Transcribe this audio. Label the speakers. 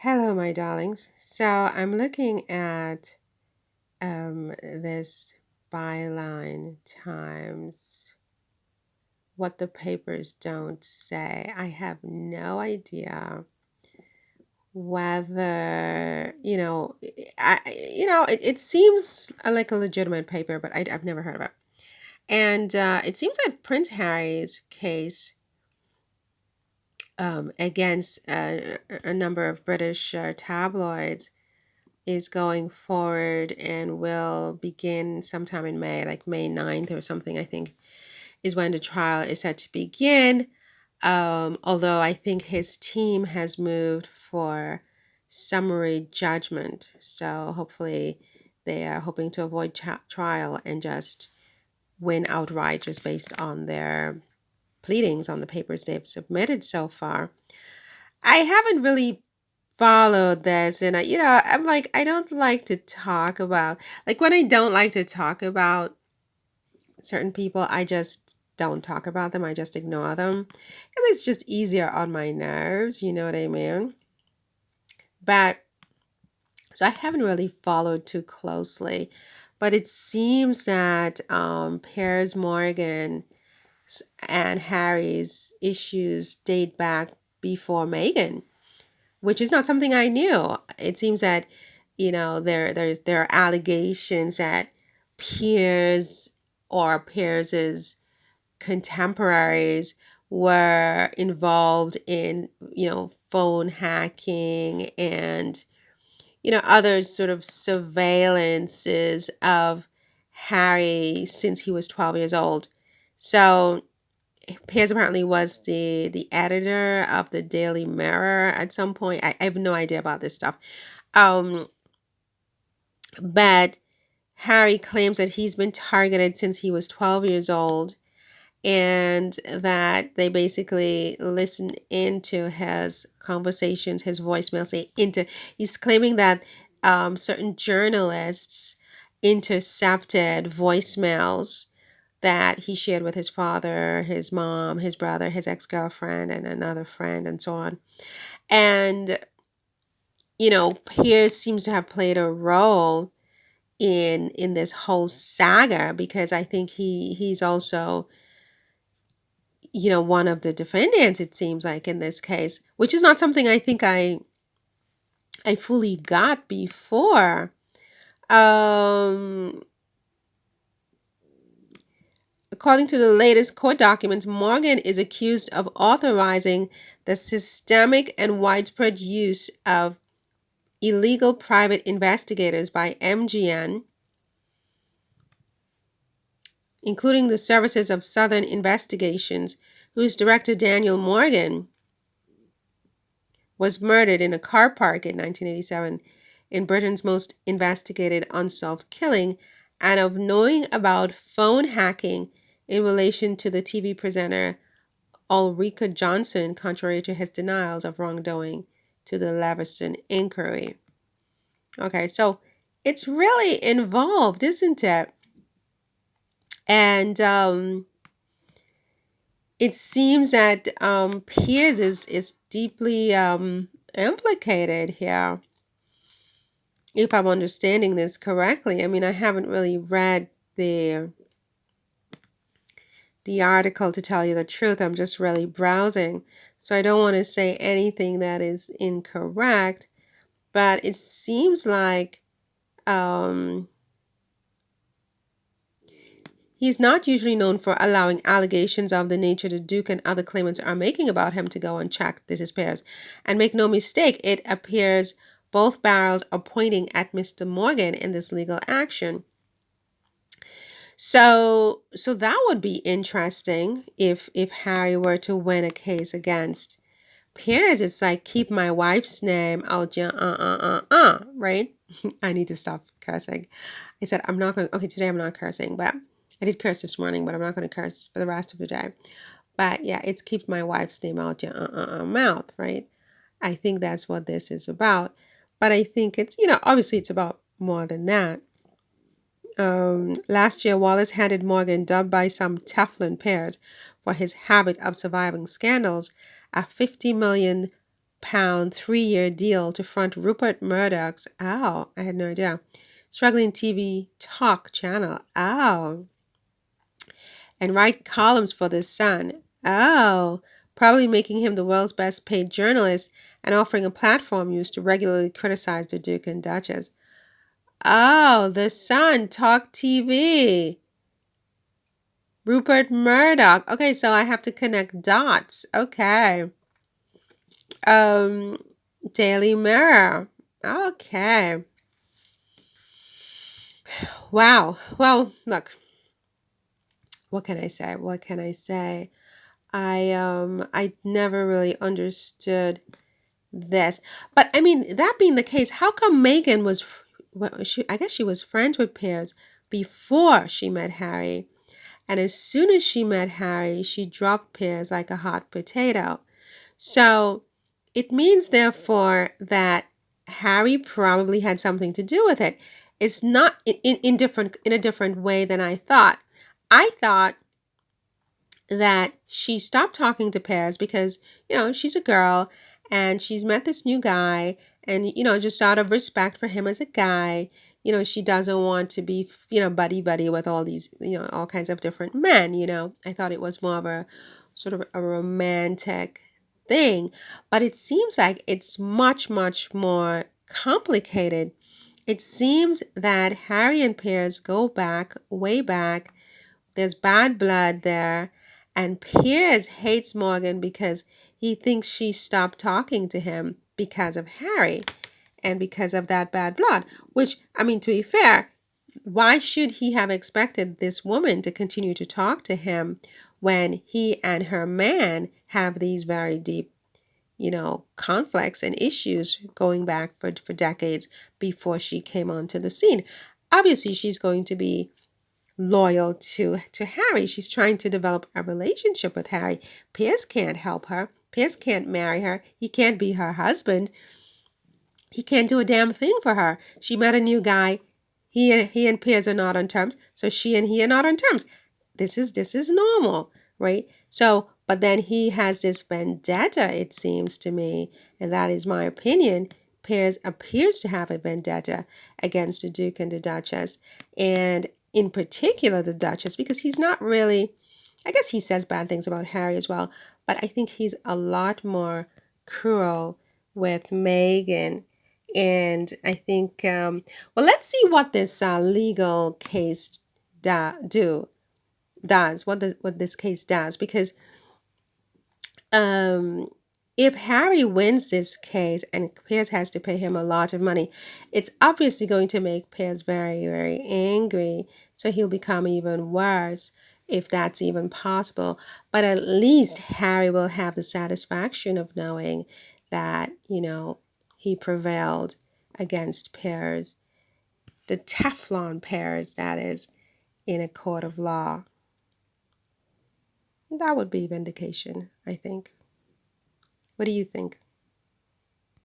Speaker 1: Hello, my darlings. So I'm looking at this byline times what the papers don't say. I have no idea whether it seems like a legitimate paper, but I've never heard of it. And it seems that Prince Harry's case against a number of British tabloids is going forward and will begin sometime in May, like May 9th or something, I think, is when the trial is set to begin. Although I think his team has moved for summary judgment. So hopefully they are hoping to avoid trial and just win outright just based on their pleadings on the papers they've submitted so far. I haven't really followed this, and I'm like, I don't like to talk about, like, when I don't like to talk about certain people, I just don't talk about them. I just ignore them because it's just easier on my nerves, you know what I mean? But so I haven't really followed too closely, but it seems that Piers Morgan and Harry's issues date back before Meghan, which is not something I knew. It seems that there are allegations that Piers or Piers's contemporaries were involved in phone hacking and other sort of surveillances of Harry since he was 12 years old. So Piers apparently was the editor of the Daily Mirror at some point. I have no idea about this stuff. Um, but Harry claims that he's been targeted since he was 12 years old and that they basically listen into his conversations, his voicemails. He's claiming that certain journalists intercepted voicemails that he shared with his father, his mom, his brother, his ex-girlfriend, and another friend, and so on. And, Pierce seems to have played a role in this whole saga because I think he's also, one of the defendants, it seems like, in this case, which is not something I think I fully got before. Um, According to the latest court documents, Morgan is accused of authorizing the systemic and widespread use of illegal private investigators by MGN, including the services of Southern Investigations, whose director Daniel Morgan was murdered in a car park in 1987 in Britain's most investigated unsolved killing, and of knowing about phone hacking in relation to the TV presenter Ulrika Johnson, contrary to his denials of wrongdoing to the Leveson inquiry. Okay, so it's really involved, isn't it? And it seems that Piers is deeply implicated here, if I'm understanding this correctly. I mean, I haven't really read the article, to tell you the truth. I'm just really browsing, so I don't want to say anything that is incorrect. But it seems like um, he's not usually known for allowing allegations of the nature the Duke and other claimants are making about him to go unchecked. This is Piers. And make no mistake, it appears both barrels are pointing at Mr. Morgan in this legal action. So that would be interesting if Harry were to win a case against Piers. It's like, keep my wife's name out your right? I need to stop cursing. I said I'm not going. Okay, today I'm not cursing, but I did curse this morning, but I'm not going to curse for the rest of the day. But yeah, it's keep my wife's name out your mouth, right? I think that's what this is about. But I think it's, obviously it's about more than that. Last year, Wallace handed Morgan, dubbed by some Teflon Piers for his habit of surviving scandals, a $50 million pound 3-year deal to front Rupert Murdoch's, oh, I had no idea, struggling TV talk channel, oh, and write columns for The Sun, oh, probably making him the world's best paid journalist and offering a platform used to regularly criticize the Duke and Duchess. Oh, The Sun, Talk TV. Rupert Murdoch. Okay, so I have to connect dots. Okay. Um, Daily Mirror. Okay. Wow. Well, look, what can I say? What can I say? I never really understood this. But I mean, that being the case, how come Meghan was, well, I guess she was friends with Piers before she met Harry. And as soon as she met Harry, she dropped Piers like a hot potato. So it means, therefore, that Harry probably had something to do with it. It's not in a different way than I thought. I thought that she stopped talking to Piers because, she's a girl and she's met this new guy, and, just out of respect for him as a guy, she doesn't want to be, buddy buddy with all these, all kinds of different men. I thought it was more of a sort of a romantic thing, but it seems like it's much, much more complicated. It seems that Harry and Piers go back, way back. There's bad blood there. And Piers hates Morgan because he thinks she stopped talking to him because of Harry and because of that bad blood. Which, I mean, to be fair, why should he have expected this woman to continue to talk to him when he and her man have these very deep, conflicts and issues going back for decades before she came onto the scene? Obviously, she's going to be loyal to Harry. She's trying to develop a relationship with Harry. Piers can't help her. Piers can't marry her. He can't be her husband. He can't do a damn thing for her. She met a new guy. He and Piers are not on terms, so she and he are not on terms. This is normal, right? So, but then he has this vendetta, it seems to me, and that is my opinion. Piers appears to have a vendetta against the Duke and the Duchess, and in particular the Duchess, because he's not really, I guess he says bad things about Harry as well, but I think he's a lot more cruel with Meghan. And I think, well, let's see what this legal case does, what this case does, because um, if Harry wins this case and Piers has to pay him a lot of money, it's obviously going to make Piers very, very angry. So he'll become even worse, if that's even possible. But at least Harry will have the satisfaction of knowing that, he prevailed against Piers, the Teflon Piers, that is, in a court of law. That would be vindication, I think. What do you think?